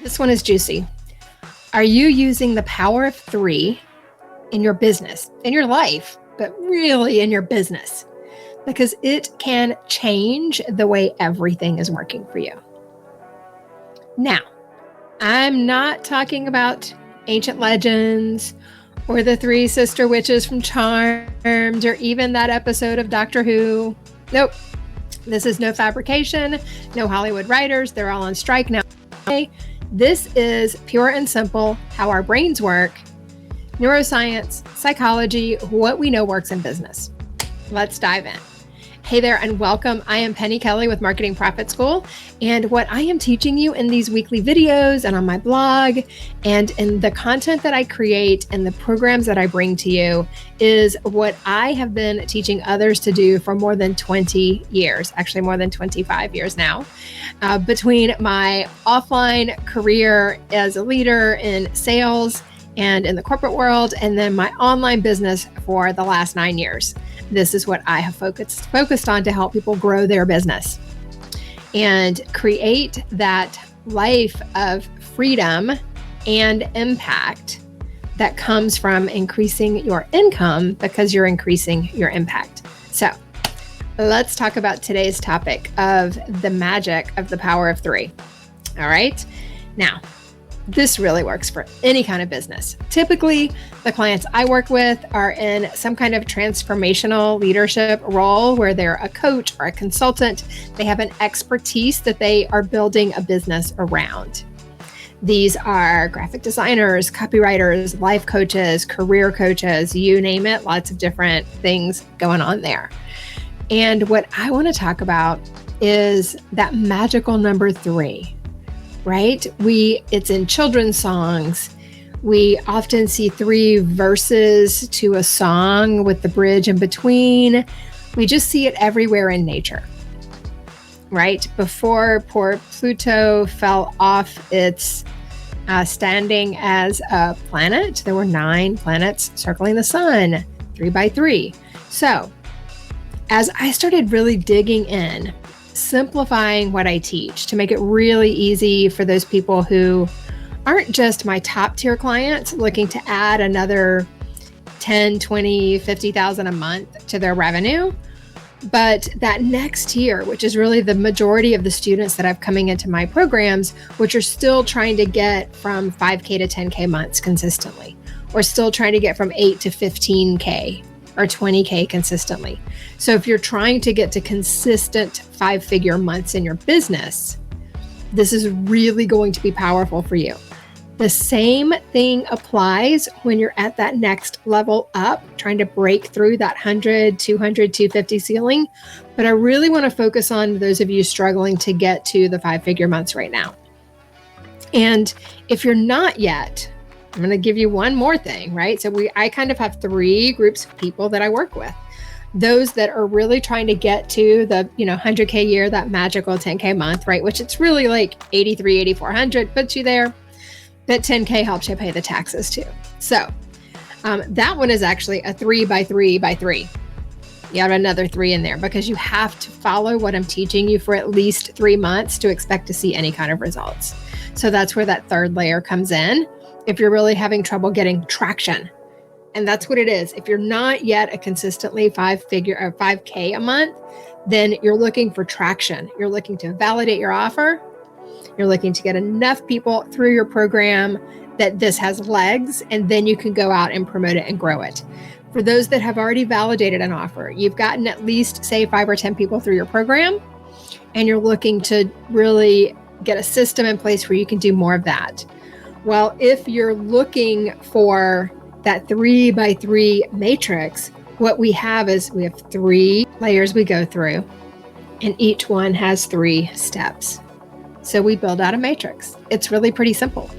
This one is juicy. Are you using the power of 3 in your business, in your life, but really in your business? Because it can change the way everything is working for you. Now, I'm not talking about ancient legends or the 3 sister witches from Charmed or even that episode of Doctor Who. Nope. This is no fabrication, no Hollywood writers. They're all on strike now. This is pure and simple how our brains work, neuroscience, psychology, what we know works in business. Let's dive in. Hey there and welcome. I am Penny Kelly with Marketing Profit School, and what I am teaching you in these weekly videos and on my blog and in the content that I create and the programs that I bring to you is what I have been teaching others to do for more than 20 years, actually more than 25 years now, between my offline career as a leader in sales and in the corporate world, and then my online business for the last 9 years. This is what I have focused on to help people grow their business and create that life of freedom and impact that comes from increasing your income because you're increasing your impact. So let's talk about today's topic of the magic of the power of 3. All right. Now, this really works for any kind of business. Typically, the clients I work with are in some kind of transformational leadership role where they're a coach or a consultant. They have an expertise that they are building a business around. These are graphic designers, copywriters, life coaches, career coaches, you name it, lots of different things going on there. And what I want to talk about is that magical number 3. Right? It's in children's songs. We often see 3 verses to a song with the bridge in between. We just see it everywhere in nature, right? Before poor Pluto fell off its standing as a planet, there were 9 planets circling the sun, 3 by 3. So as I started really digging in, simplifying what I teach to make it really easy for those people who aren't just my top tier clients looking to add another 10, 20, 50,000 a month to their revenue, but that next tier, which is really the majority of the students that have coming into my programs, which are still trying to get from 5K to 10K months consistently, or still trying to get from 8 to 15K or 20K consistently. So if you're trying to get to consistent 5-figure months in your business, this is really going to be powerful for you. The same thing applies when you're at that next level up, trying to break through that 100, 200, 250 ceiling. But I really want to focus on those of you struggling to get to the 5-figure months right now. And if you're not yet, I'm going to give you one more thing, right? So I kind of have 3 groups of people that I work with. Those that are really trying to get to the 100K a year, that magical 10K month, right? Which it's really like 83, 8,400 puts you there. But 10K helps you pay the taxes too. So that one is actually a 3 by 3 by 3. You have another 3 in there because you have to follow what I'm teaching you for at least 3 months to expect to see any kind of results. So that's where that 3rd layer comes in. If you're really having trouble getting traction. And that's what it is. If you're not yet a consistently 5-figure or 5K a month, then you're looking for traction. You're looking to validate your offer. You're looking to get enough people through your program that this has legs, and then you can go out and promote it and grow it. For those that have already validated an offer, you've gotten at least, say, 5 or 10 people through your program, and you're looking to really get a system in place where you can do more of that. Well, if you're looking for that 3 by 3 matrix, what we have is we have 3 layers we go through, and each one has 3 steps. So we build out a matrix. It's really pretty simple.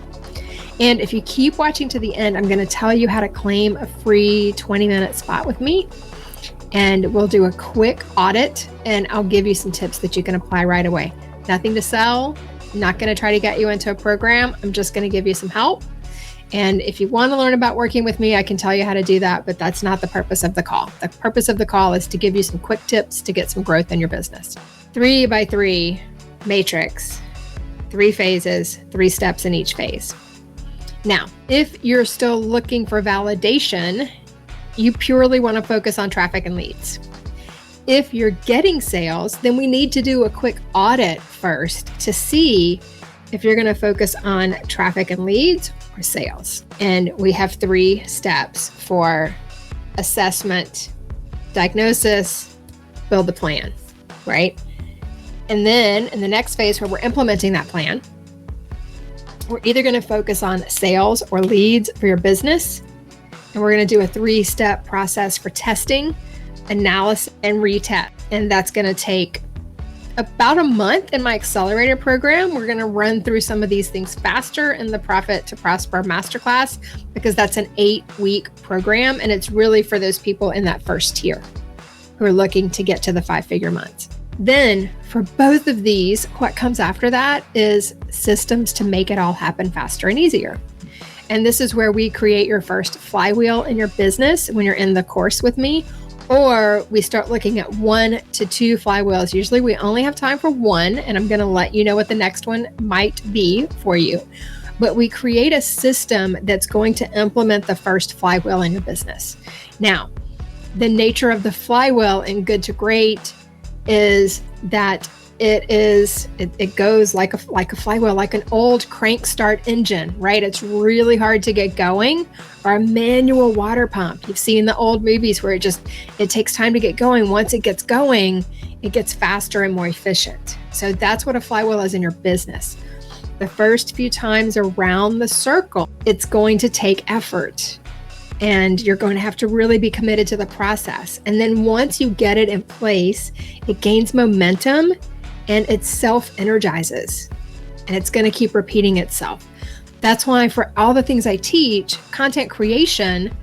And if you keep watching to the end, I'm going to tell you how to claim a free 20-minute spot with me. And we'll do a quick audit, and I'll give you some tips that you can apply right away. Nothing to sell. Not going to try to get you into a program. I'm just going to give you some help. And if you want to learn about working with me, I can tell you how to do that, but that's not the purpose of the call. The purpose of the call is to give you some quick tips to get some growth in your business. 3 by 3 matrix. 3 phases, 3 steps in each phase. Now, if you're still looking for validation, you purely want to focus on traffic and leads. If you're getting sales, then we need to do a quick audit first to see if you're going to focus on traffic and leads or sales. And we have 3 steps for assessment, diagnosis, build the plan, right? And then in the next phase where we're implementing that plan, we're either going to focus on sales or leads for your business. And we're going to do a 3-step process for testing, analysis, and retest. And that's going to take about a month in my accelerator program. We're going to run through some of these things faster in the Profit to Prosper Masterclass, because that's an 8-week program. And it's really for those people in that first tier who are looking to get to the 5-figure months. Then for both of these, what comes after that is systems to make it all happen faster and easier. And this is where we create your first flywheel in your business when you're in the course with me, or we start looking at 1 to 2 flywheels. Usually we only have time for 1, and I'm going to let you know what the next one might be for you. But we create a system that's going to implement the first flywheel in your business. Now, the nature of the flywheel in Good to Great is that it goes like a flywheel, like an old crank start engine, right? It's really hard to get going, or a manual water pump. You've seen the old movies where it takes time to get going. Once it gets going, it gets faster and more efficient. So that's what a flywheel is in your business. The first few times around the circle, it's going to take effort. And you're going to have to really be committed to the process. And then once you get it in place, it gains momentum and it self-energizes. And it's going to keep repeating itself. That's why for all the things I teach, content creation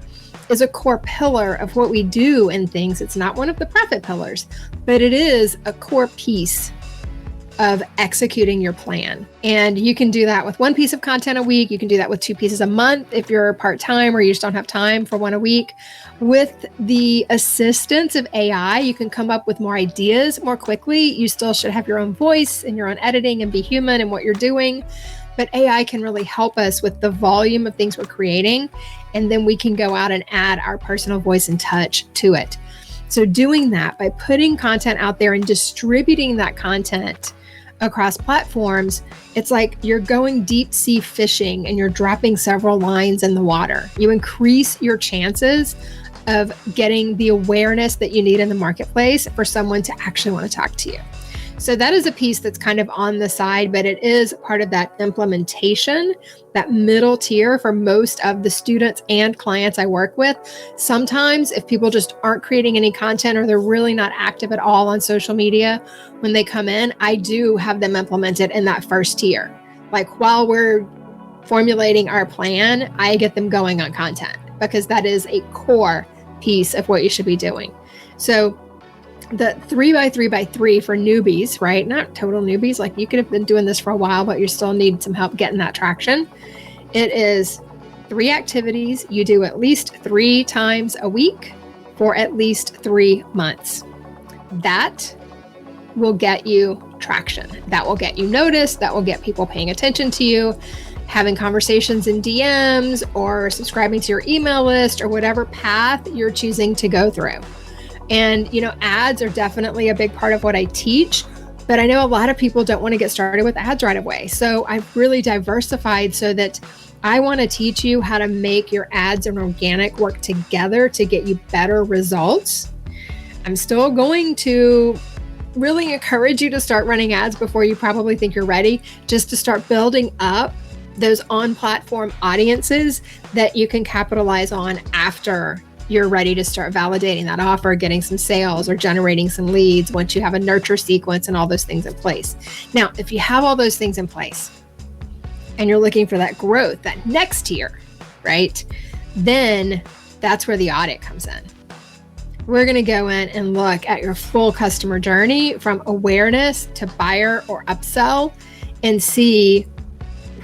is a core pillar of what we do in things. It's not one of the profit pillars, but it is a core piece of executing your plan. And you can do that with 1 piece of content a week. You can do that with 2 pieces a month if you're part-time or you just don't have time for 1 a week. With the assistance of AI, you can come up with more ideas more quickly. You still should have your own voice and your own editing and be human in what you're doing. But AI can really help us with the volume of things we're creating. And then we can go out and add our personal voice and touch to it. So doing that by putting content out there and distributing that content across platforms, it's like you're going deep sea fishing and you're dropping several lines in the water. You increase your chances of getting the awareness that you need in the marketplace for someone to actually want to talk to you. So that is a piece that's kind of on the side, but it is part of that implementation, that middle tier for most of the students and clients I work with. Sometimes if people just aren't creating any content or they're really not active at all on social media, when they come in, I do have them implemented in that first tier. Like while we're formulating our plan, I get them going on content because that is a core piece of what you should be doing. So the 3x3x3 for newbies, right? Not total newbies. Like you could have been doing this for a while, but you still need some help getting that traction. It is 3 activities you do at least 3 times a week for at least 3 months. That will get you traction. That will get you noticed. That will get people paying attention to you, having conversations in DMs or subscribing to your email list or whatever path you're choosing to go through. And, ads are definitely a big part of what I teach, but I know a lot of people don't want to get started with ads right away. So I've really diversified so that I want to teach you how to make your ads and organic work together to get you better results. I'm still going to really encourage you to start running ads before you probably think you're ready, just to start building up those on-platform audiences that you can capitalize on after you're ready to start validating that offer, getting some sales or generating some leads once you have a nurture sequence and all those things in place. Now, if you have all those things in place and you're looking for that growth, that next tier, right? Then that's where the audit comes in. We're going to go in and look at your full customer journey from awareness to buyer or upsell and see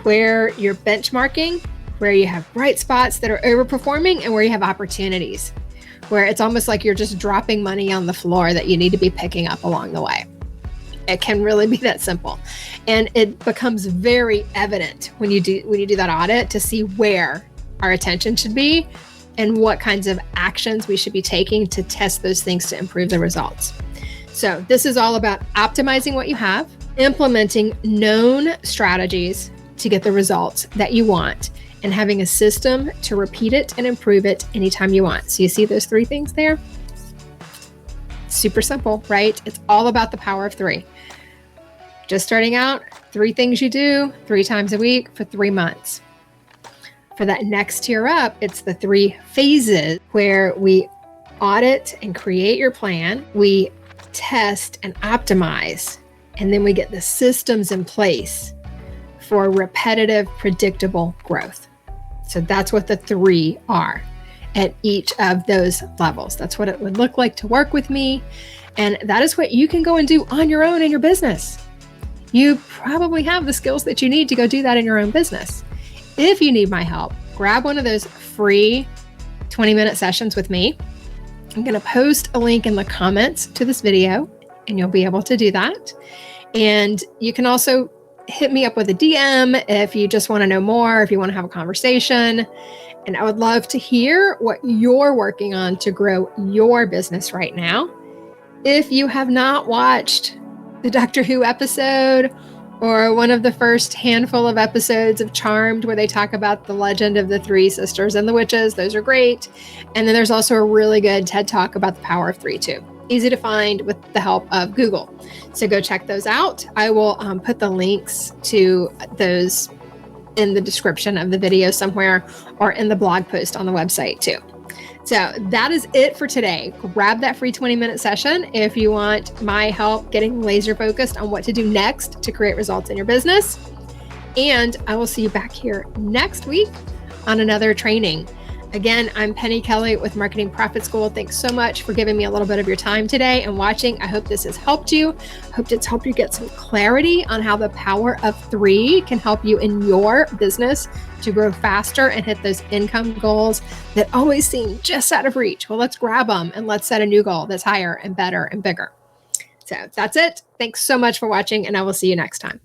where you're benchmarking, where you have bright spots that are overperforming, and where you have opportunities, where it's almost like you're just dropping money on the floor that you need to be picking up along the way. It can really be that simple. And it becomes very evident when you do that audit to see where our attention should be and what kinds of actions we should be taking to test those things to improve the results. So this is all about optimizing what you have, implementing known strategies to get the results that you want, and having a system to repeat it and improve it anytime you want. So you see those 3 things there? Super simple, right? It's all about the power of 3. Just starting out, 3 things you do 3 times a week for 3 months. For that next tier up, it's the 3 phases where we audit and create your plan, we test and optimize, and then we get the systems in place for repetitive, predictable growth. So that's what the 3 are at each of those levels. That's what it would look like to work with me. And that is what you can go and do on your own in your business. You probably have the skills that you need to go do that in your own business. If you need my help, grab one of those free 20-minute sessions with me. I'm going to post a link in the comments to this video, and you'll be able to do that. And you can also hit me up with a DM if you just want to know more, if you want to have a conversation. And I would love to hear what you're working on to grow your business right now. If you have not watched the Doctor Who episode or one of the first handful of episodes of Charmed where they talk about the legend of the 3 sisters and the witches, those are great. And then there's also a really good TED Talk about the power of 3 too. Easy to find with the help of Google. So go check those out. I will put the links to those in the description of the video somewhere or in the blog post on the website too. So that is it for today. Grab that free 20-minute session if you want my help getting laser focused on what to do next to create results in your business. And I will see you back here next week on another training. Again, I'm Penny Kelly with Marketing Profit School. Thanks so much for giving me a little bit of your time today and watching. I hope this has helped you. I hope it's helped you get some clarity on how the power of 3 can help you in your business to grow faster and hit those income goals that always seem just out of reach. Well, let's grab them and let's set a new goal that's higher and better and bigger. So that's it. Thanks so much for watching, and I will see you next time.